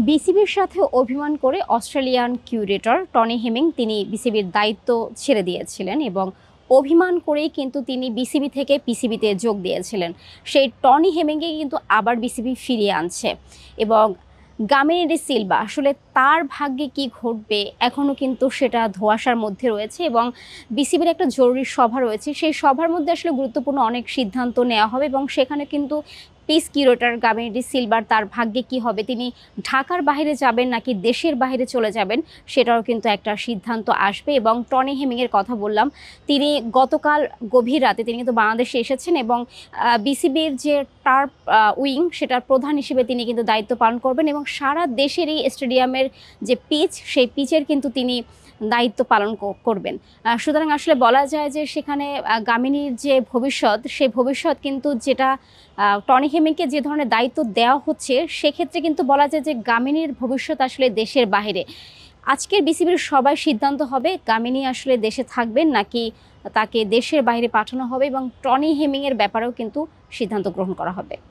বিসিবির সাথে অভিমান করে অস্ট্রেলিয়ান কিউরেটর টনি হেমিং তিনি বিসিবির দায়িত্ব ছেড়ে দিয়েছিলেন এবং অভিমান করেই কিন্তু তিনি বিসিবি থেকে পিসিবিতে যোগ দিয়েছিলেন। সেই টনি হেমিংকে কিন্তু আবার বিসিবি ফিরিয়ে আনছে এবং গামিনী ডি সিলভা আসলে তার ভাগ্যে কি ঘটবে এখনও কিন্তু সেটা ধোঁয়াশার মধ্যে রয়েছে এবং বিসিবির একটা জরুরি সভা রয়েছে। সেই সভার মধ্যে আসলে গুরুত্বপূর্ণ অনেক সিদ্ধান্ত নেওয়া হবে এবং সেখানে কিন্তু piece curator Gamini D silver তার ভাগ্যে কি হবে, তিনি ঢাকার বাইরে যাবেন নাকি দেশের বাইরে চলে যাবেন সেটাও কিন্তু একটা সিদ্ধান্ত আসবে। এবং টনি হেমিংয়ের কথা বললাম, তিনি গতকাল গভীর রাতে তিনি কিন্তু বাংলাদেশে এসেছেন এবং বিসিবির যে টার্ফ উইং সেটার প্রধান হিসেবে তিনি কিন্তু দায়িত্ব পালন করবেন এবং সারা দেশের এই স্টেডিয়ামের যে পিচ সেই পিচের কিন্তু তিনি দায়িত্ব পালন করবেন। সুতরাং আসলে বলা যায় যে সেখানে গামিনীর যে ভবিষ্যৎ সেই ভবিষ্যৎ কিন্তু যেটা টনি হেমিংকে যে ধরনের দায়িত্ব দেওয়া হচ্ছে সেক্ষেত্রে কিন্তু বলা যায় যে গামিনীর ভবিষ্যৎ আসলে দেশের বাইরে। আজকের বিসিবির সবাই সিদ্ধান্ত হবে গামিনী আসলে দেশে থাকবেন নাকি তাকে দেশের বাইরে পাঠানো হবে এবং টনি হেমিংয়ের ব্যাপারেও কিন্তু সিদ্ধান্ত গ্রহণ করা হবে।